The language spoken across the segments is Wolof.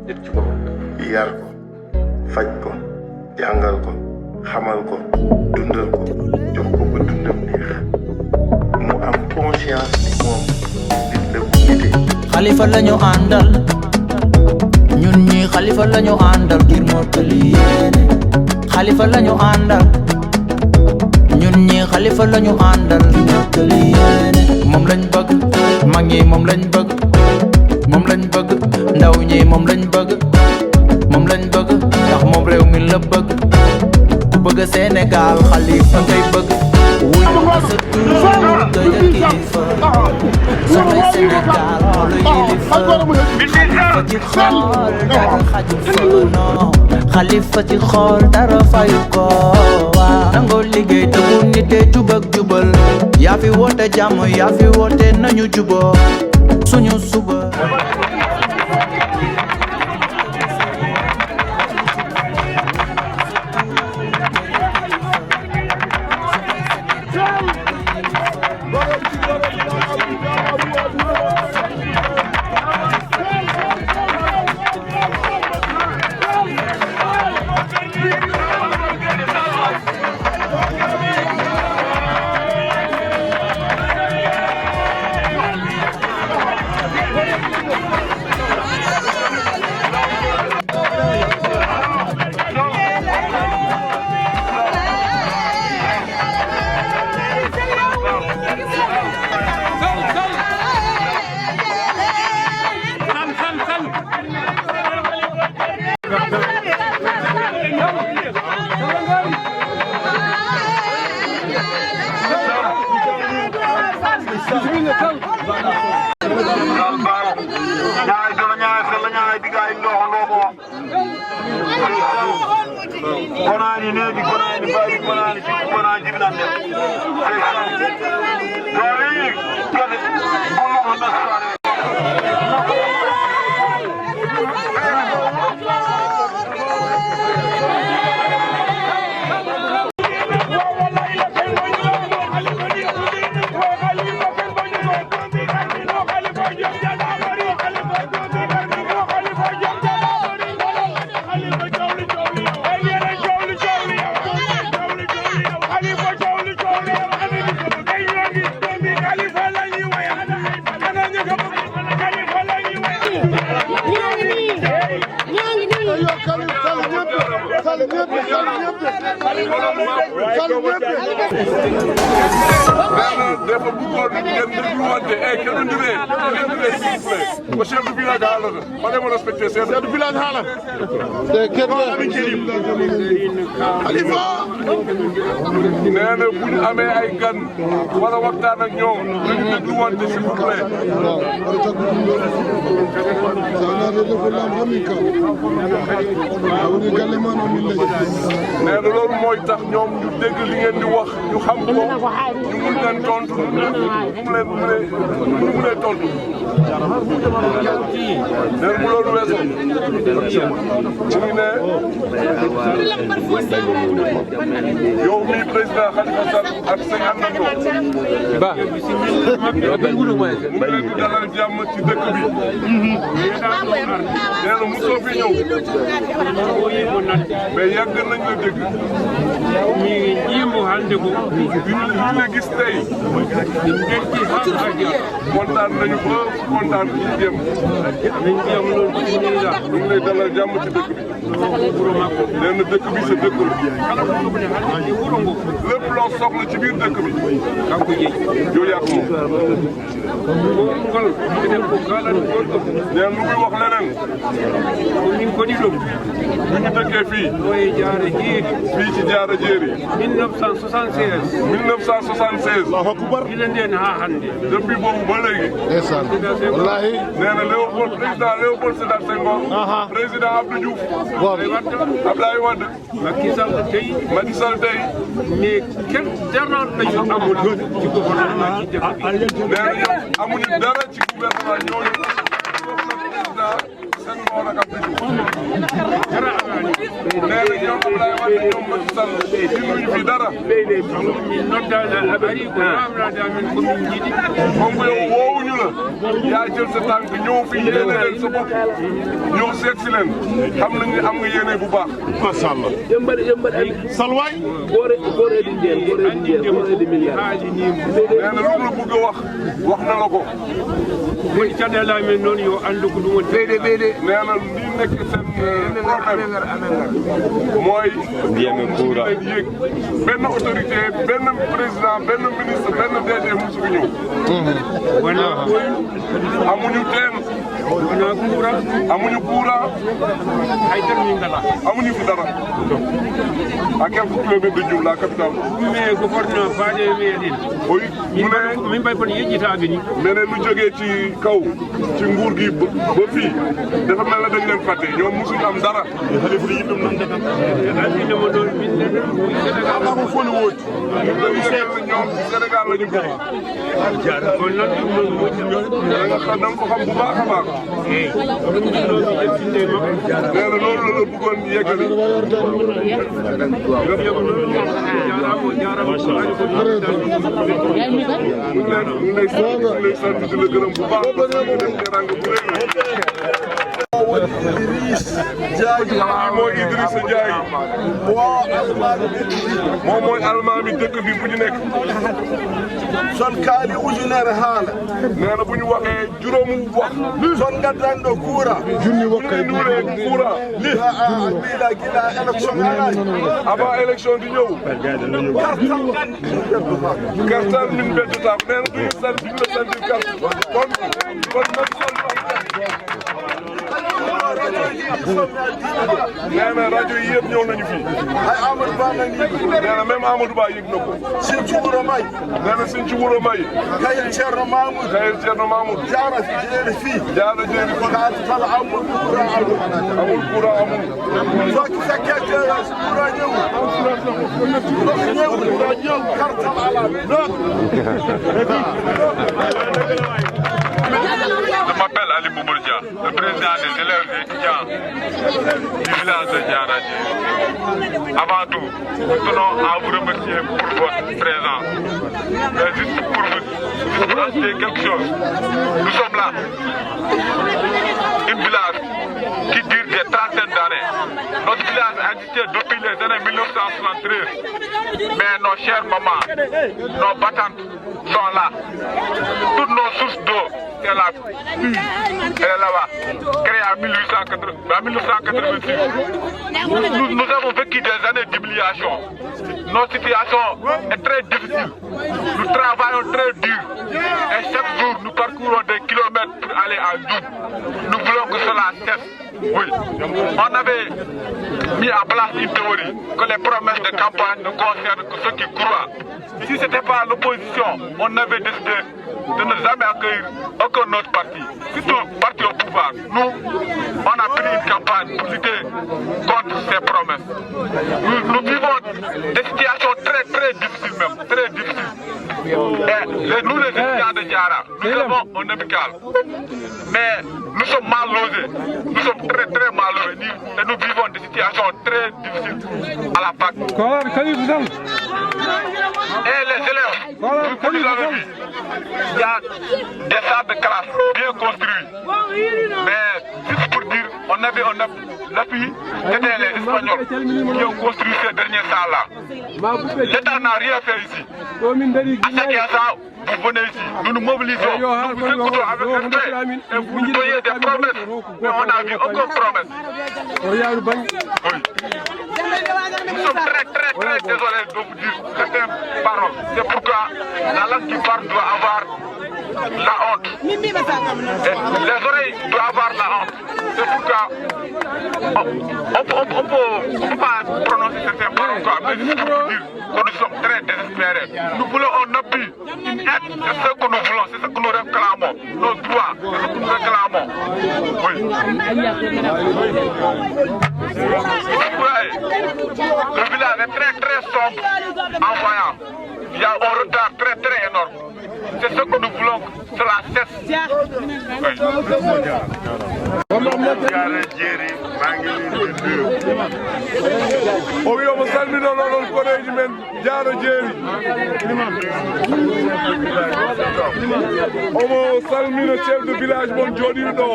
nit ci boppam. yar ko faj ko jàngal ko xamal ko dundal ko jox ko ba dundam neex mu am conscience ni moom nit la bu nite. Xalifa lañu àndal ñun ñi xalifa lañu àndal ngir mottali yéene. Xalifa lañu àndal ñun ñi xalifa lañu àndal ngir mottali yéene. Moom lañ bëgg mag ñi moom lañ bëgg moom lañ bëgg ndaw ñi moom lañ bëgg moom lañ bëgg ndax moom réew mi la bëgg ku bëgg Sénégal xalifa ngay bëgg. wuy ma sa tur doy na kilifa soxlay Sénégal moo la yilifa. xalifa ci xool dara xaju fa non xalifa ci xool dara fayu ko waaw. nangoo liggéey te bu nite jub ak jubal yaa fi woote jàmm yaa fi woote nañu juboo suñu suba. Konani nebi konani bayi konani chiku konani jibnande. Dori kade bulu mandasare. dafa bëggoon ngeen dégluwante kenn du ne s'il vous plaît ba chef du village haala ma ne ma respecté chef du village haala Khalifa nee na bu ñu amee ay gan wala waxtaan ak ñoom dañu dégluwante s'il vous plaît nee na loolu mooy tax ñoom ñu dégg li ngeen di wax ñu xam ko ñu mun leen tontu ñu mun leen tontu nee na bu loolu weesoo ñu ngi ne yow mii président Khalifa Sall ak say àndandoo mu ngi leen di dalal jàmm ci dëkk bi nee na mosoo fi ñëw mais yàgg nañ la dégg ñu la gis tey kontaan nañu ba kontaan ci jëm ñu ngi lay dalal jàmm ci dëkk bi nee na dëkk bi sa dëkk la lépp loo soxla ci biir dëkk bi yow yaa ko moom nee lu muy wax leneen bu ñu dëkkee fii fii ci Diara Diery 1976 depuis boobu ba léegi wallahi nee na président Léopold Sédar Senghor président Abdou Diouf Abdoulaye Wade Macky Sall tey mais kenn dara lañu amul ci gouvernement ci dëkk bi nee na ñoom amuñu dara ci gouvernement ñooñu président Senghor ak Abdou Diouf nee na ñoom Abdoulaye Wade ñoom Macky Sall ñu fi dara noddala abari ko amna da min ko min jidi moom yow woowuñu la yaa jël sa tànk ñëw fi yéene leen sa bopp ñëw seet si leen xam nañ ne am nga yéene bu baax. macha allah. salwaay. nee na lu mu la bëgg a wax na la ko. woni caɗeele amen noon yo anndu ko ɗum woni ɓeyde nee na lii nekk seen problème mooy leen yéeg benn autorité benn président benn ministre benn DG musu fi ñëw. wona amuñu teen wona courant amuñu courant haydara min ngala amuñu fi dara à quelques kilomètres de Diouf la capitale. mais ko fotno faaje meeɗen oui mu ne min mbay kono yejjitaaɓe ni mais ne lu jógee ci kaw ci nguur gi ba fii dafa mel ne dañ leen fàtte ñoom musuñu am dara. andinemo ɗon min ko foni wooti ñoom ci Sénégal la ñu bokk. ko noon ɗum noon moƴƴi da nga ko xam bu baax a baax. eyi ɗum ɗinomi ƴettinde ma nee na loolu la la bëggoon yeggali. ñu lay sant di la gërëm bu baax parce que ñu def teranga bu rëy mooy Idrissa Ndiaye moom mooy almaami dëkk bi bu ñu nekk. son kaali ujunere haala. nee na bu ñu waxee juróomu wax. son gaddanɗo kuura. junni wokkay duule kuura. ɓiila gila élection alani. avant élection di ñëw. kartal min beddata nee na duñu sant duñu la sentir carte kon même sol nee na rajo yi yëpp ñëw nañu fii. ay Amadou Ba nag nee na même Amadou Ba yëg na ko. Sinthiou Wuro May. nee na Sinthiou Wuro May. Kael Thierno Mamoudou. Kael Thierno Mamoudou. jaara fi jeeri fii. jaara jeeri fii. kaatu tala amul courant amul. amul courant amul. soo fekkee courant ñëwul. ndox ñëwul courant ñëw kartal ala non. Je m'appelle Ali Boubacar, le président des élèves et étudiants du village de Diara Diery. Avant tout, nous tenons à vous remercier pour votre présence. Mais juste pour vous ajouter quelque chose, nous sommes là, un village qui dure des trentaines d'années. Notre village a existé depuis les années 1973. Mais nos chères mamans, nos battantes sont là. Toutes nos sources d'eau, c'est la pluie, elle est là-bas, créée en 1986. Nous avons vécu des années d'humiliation. Notre situation est très difficile. Nous travaillons très dur. Et chaque jour, nous parcourons des kilomètres pour aller à Djoub. Nous voulons que cela cesse. Oui, on avait mis en place une théorie que les promesses de campagne ne concernent que ceux qui croient. Si ce n'était pas l'opposition, on avait décidé de ne jamais accueillir aucun autre parti, surtout parti au pouvoir. Nous, on a pris une campagne pour lutter contre ces promesses. Nous vivons des situations très difficiles même, très difficiles. Et nous les étudiants de Diara, nous avons un amical. Mais nous sommes mal logés, nous sommes très mal logés et nous vivons des situations très difficiles à la fac. Et les élèves, vous l'avez vu, il y a des salles de classe bien construites. Mais juste pour dire, on avait un appui, c'était les Espagnols qui ont construit ces dernières salles-là. L'État n'a rien fait ici. À chaque instant, vous venez ici, nous nous mobilisons, nous vous écoutons avec respect et vous nous donnez des promesses, mais on n'a vu aucune promesse. Oui. Nous sommes très désolés de vous dire certaines paroles. C'est pourquoi la langue qui parle doit avoir la honte. Et les oreilles doivent avoir la honte. C'est pourquoi on peut pas prononcer certaines paroles, quoi, mais juste pour vous dire que nous sommes très désespérés. Nous voulons un appui, une aide, c'est ce que nous voulons, c'est ce que nous réclamons. Nos droits, c'est ce que nous réclamons. Oui. Le village est très sombre en voyant. Il y a un retard très énorme. C'est ce que nous voulons, cela cesse. Oui. Diara Diery maa ngi leen di nuyu. O wiyomo salminono onon koreji men Diara Diery. Omo salmino chef de village mon jooɗiɗo ɗo.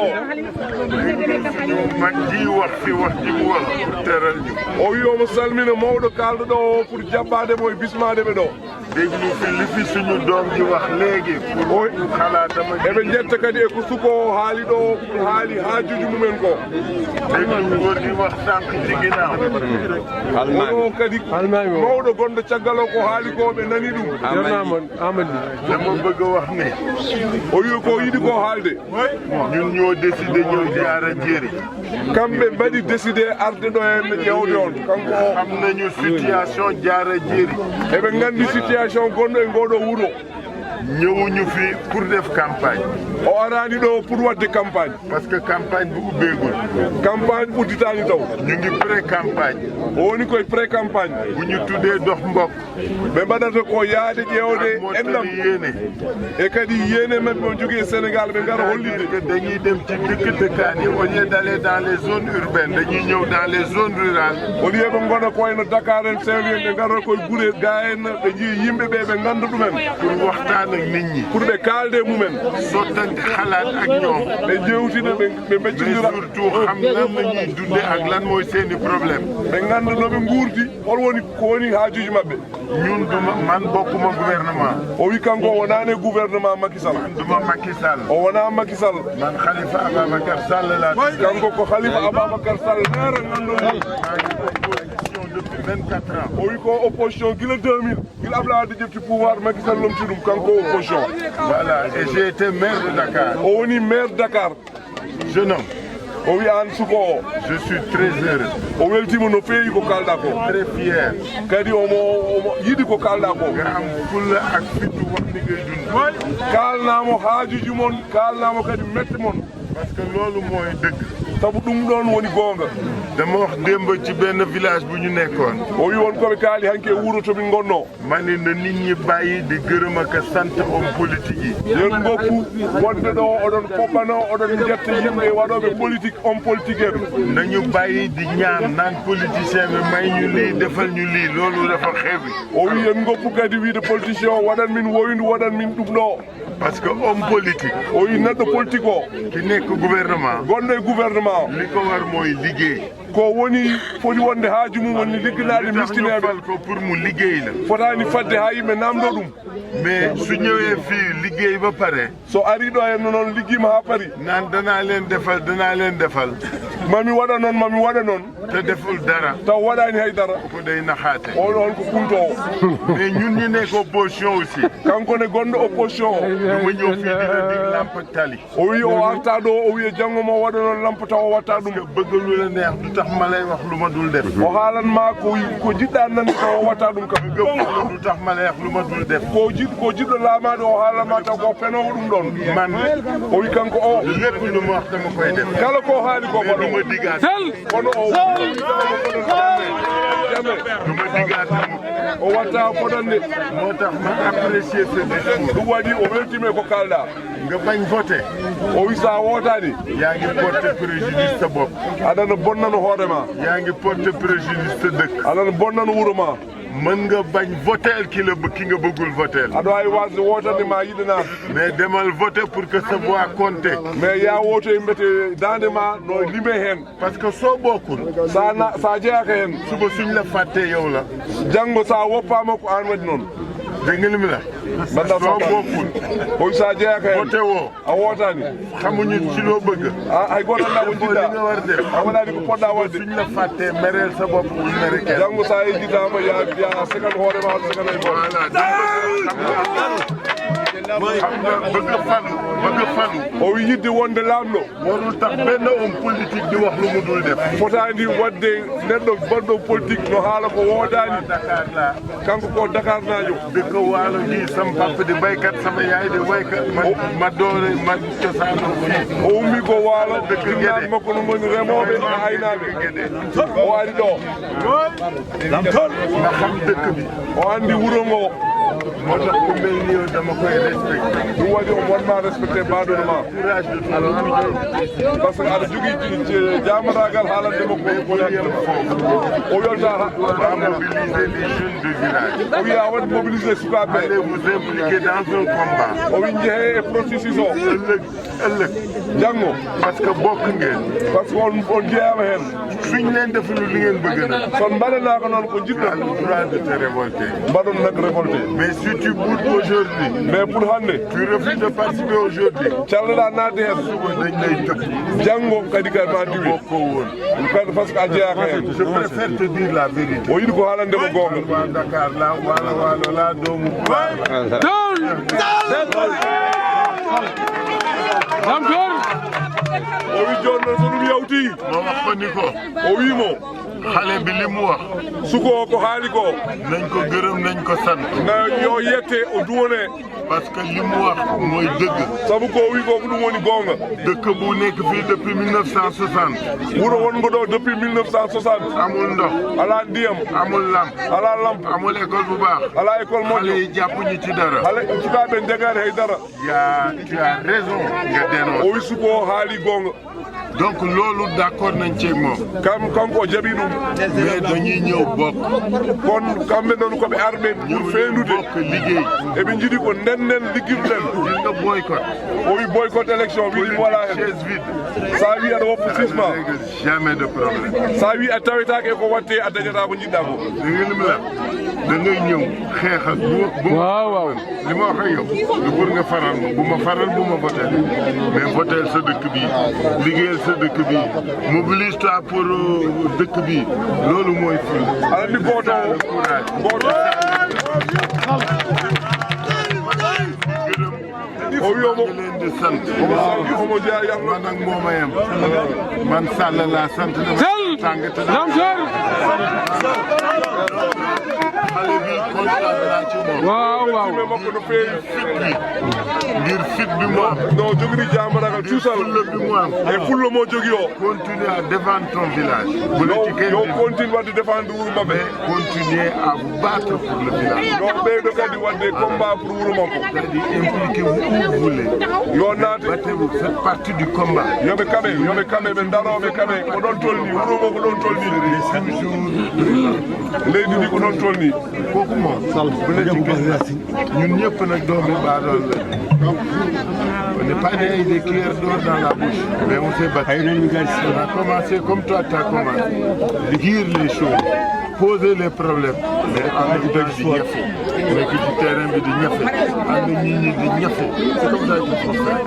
man ji wax fi wax ji mu wax pour teral ñu. O wi omo salmino mawɗo kalɗo ɗo pour jaɓɓademo e bismadeɓe ɗo. déglu fi li fi suñu doom ji wax léegi pour xalaatama. eɓe jetta kadi e ko suko haali ɗo haali haajuji mumen ko. déglu góor gi wax sànq ci ginnaaw. ono kadi mawɗo gonɗo caggal o ko haali ko ɓe nani ɗum. dama bëgg wax ne. o wi ko yiɗi ko haalde. ñun ñoo décidé ñëw Diara Diery. kamɓe mbaɗi décidé arde ɗo henne ƴewde on kanko o. xam nañu situation Diara Diery. eɓe nganndi situation gonɗo e ngoɗo wuro. ñëwuñu fi pour def campagne. o arani ɗo pour wadde campagne. parce que campagne bu ubbeegul. campagne udditani taw. ñu ngi pré campagne. o woni koye pré campagne. bu ñu tuddee dox mbokk. ɓe mbaɗata ko yaade ƴewde ennam. Yéene. e kadi yéene maɓɓe o jogui e Sénégal ɓe ngara hollinde. que dañuy dem ci dëkk dëkkaan yi au lieu d'aller dans les zones urbaines dañuy ñëw dans les zones rurales. au lieu ɓe gona koyno Dakar en Saint-Louis ɓe ngara koye guure ga en ɓe jii yimɓe ɓe ɓe ngannda ɗumen. pour waxtaan ak nit ñi. pour ɓe kaalde mumen. sottante xalaat ak ñoom. ɓe jewtida ɓe mbeccodira. mais surtout xam lan la ñuy dunde ak lan mooy seeni problème. ɓe ngannda no ɓe nguurdi hol woni ko woni haajuji maɓɓe. ñun duma man bokkuma gouvernement. o wi kanko o wonani gouvernement Macky Sall. man duma Macky Sall. o wona Macky Sall. man Khalifa Ababacar Sall laa. kanko ko Khalifa Ababacar Sall nara nganndoɗi. depuis 24 ans. o wi ko opposition gila 2000 gila Abdoulaye Wade ƴefti pouvoir Macky Sall lomti ɗum kanko opposition. voilà et j'ai été maire de Dakar. o woni maire Dakar. jeune homme. o wi an suko o. je suis très heureux. o weltima no feewi ko kalɗa ko. très fier. kadi omo yiɗi ko kalɗa ko. nga am fulla ak fittu wax ni ngay dund. kalnamo haajuji mon kalnamo kadi mette mon. parce que loolu mooy dëgg. sabu ɗum ɗon woni goonga. dama wax démb ci benn village bu ñu nekkoon. o wi won koɓe kaali hanke wuuro tomin gonno. ma ne na nit ñi bàyyi di gërëm ak sant homme politique yi. yen goppu wonde ɗo oɗon poɓɓano oɗon jetta yimɓe waɗoɓe politique homme politique en. nañu bàyyi di ñaan naan politicien bi may ñu lii defal ñu lii loolu dafa xewi. o wi yen goppu kadi wiide politicien o waɗan min woyndu waɗan min ɗum ɗo. parce que homme politique. o wi neɗɗo politique o. ki nekk gouvernement. gonɗo e gouvernement. li ko war mooy liggéey. ko woni foti wonde haaju mum woni ligginaaɗe miskineɓe. fal ko pour mu liggéey la. fotani fadde ha yimɓe namdo ɗum. mais su ñëwee fii liggéey ba pare. so ari ɗo henno noon liggima ha paari. naan danaa leen defal. mami waɗa noon. te deful dara. taw waɗani haydara. ko day naxaate. o ɗon ko kuntowo. mais ñun ñu nekk opposition aussi. kanko ne gonɗo opposition o. duma ñëw fii dina dig lampe tali. o wi o arta ɗo o wiya janggo mo waɗa noon lampe taw o watta ɗum. bëgg lu la neex du tax ma lay wax lu ma dul def. o haalanma ko jiɗɗa nande taw o watta ɗum kam. du tax ma lay wax lu ma dul def. ko jiɗɗo laamaɗo o haalanma taw ko penowo ɗum ɗon. man o wi kanko o. lépp lu ma wax dama koy def. kala ko haali ko mais du ma digaat. kono o du ma digaat o watta fotande. moo tax ma apprécier ce discours. ɗum waɗi o weltime ko kalɗa. nga bañ voté. o wi sa wotani. yaa ngi porté préjudice sa bopp. aɗana bonnano hoorema. yaa ngi porté préjudice sa dëkk. aɗana bonnano wuuro ma. mën nga bañ votel ki nga bëggul votel. aɗa wawi wasde wotande ma yiɗana. mais demal voté pour que sa voix compte. mais ya woto e mbete dande ma no lime hen. parce que soo bokkul. sa jeeyaka hen. suba suñ la fàttee yow la. janggo sa woppama ko an waɗi noon. dégg nga li mi la. soo bokkul. o sa jeeyaka hen. voté woo. a wotani. xamuñu ci loo bëgg. hay goto anda ko jiɗɗa. li nga war def. a waɗani ko poɗɗa wadde. suñ la fàttee mereel sa bopp bul mere kenn. janggo sa yejjitama ya sekan hoorema hoto sekan ay voilà xam nga bëgg falu. o wi yidde wonde lamɗo. warul tax benn homme politique di wax lu mu dul def. fotani wadde neɗɗo baɗɗo politique no haala ko wodani. Dakar la. kanko ko Dakar najo. dëkk waalo gi sama papa di baykat sama yaay di baykat. ma doore ma cosaano fii. o ummi ko waalo. dëkk Guédé makko no ngoni remoɓe e aynaɓe. o ari ɗo. nga xam dëkk bi. o andi wuuro ngo. moo tax ku mel ni yow dama koy respecté. ɗum waɗi o wonma respecté te baɗonoma par ce que aɗa jogui jamaragal haalandema ko o yolta mobiliser les jeunes de village. o wiya waɗi mobiliser sukaɓe Allez vous impliquer dans un combat. o wi jeehe e processus o ëllëg janggo parce que bokk ngeen. par ce que on jeeyama hen suñ leen defulu li ngeen bëgg na. son mbaɗanaka noon ko jiɗɗo le droit de te révolter. mbaɗon nak révolté Mais si tu boudes aujourd'hui, mais pour hande tu refuses de participer aujourd'hui, calleɗa naade hen suba dañ lay tëb. janggo kadi ka ma diwi Bokkoo woon. kadi par ce que a jeeyaka hen Je préfère te dire la vérité. o yiɗi ko haalandema gonga waa Dakar la waalo la doomu o wi joni noon so ɗum yawti ma wax ko ni ko o wimo xale bi li mu wax suko ko haali ko nañ ko gërëm nañ ko sant na yo yette o duwone parce que li mu wax mooy dëgg. saabu ko wi ko ko ɗum woni gonga dëkk bu nekk fii depuis 1960 wuuro wongo ɗo depuis 1960 amul ndox ala ndiyam amul lamp ala lampe amul école bu baax ala école xale moƴƴo yi jàppuñu ci dara. haala sukaɓe jegani haydara tu as raison nga o dénoncer. wi suko haali gonga donc loolu d'accord nañ ceeg moom. kanko o jaɓi ɗum mais dañuy ñëw bokk. kon kamɓe noon koɓe arɓe pour feendude bokk liggéey. eɓe jiiɗi ko nennen ligguirɗen gis nga boycott. o wi boycott élection wi wala hen chaise vide. sa wi aɗa woppa ça sisma ne règle jamais de problème. sa wi a tawetake ko watte a dañata ko jiɗɗa ko da nga lim la da ngay ñëw xeex ak bu waaw li ma wax ak yow du pour nga faral ma bu ma faral bu ma votel mais votel sa dëkk bi liggéeyal sa dëkk bi mobilise toi pour dëkk bi loolu mooy ful ala ndi goto courage goto o wi omo leen di sant omo jeeya man ak mooma yem man Sall laa sant na tàngate na xale bi kontaan naa ci moom waaw makko no feewi ngir fit bi mu am non jogini jamaragal cuusal fulla bi mu am e fullo mo jogui o continuer à défendre ton village bu la ci kenn yo continue wadde défendre wuuro mabɓe continuer à vous battre pour le village yo ɓeydo kadi wadde combat pour wuuro makko kadi impliquez-vous où vous voulez yo naate battez-vous faites partie du combat yoɓe kaɓe ɓe daroɓe kaɓe ko ɗon tolni wuuro ngo ko ɗon tolni leydi ndi ko ɗon tolni kooku moom bu la ci kenn ñun ñëpp nag doomi baadool la on n'est pas des cuillères d'or dans la bouche mais on s'est battu on a commencé comme toi tu as commencé dire les choses poser les problèmes mais ànd ci dëgg di ñafe nekk ci terrain bi di ñafe ànd ñi di ñafe c'est comme ça qu'il faut faire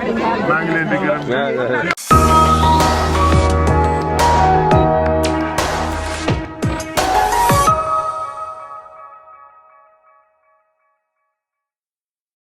maa ngi leen di gërëm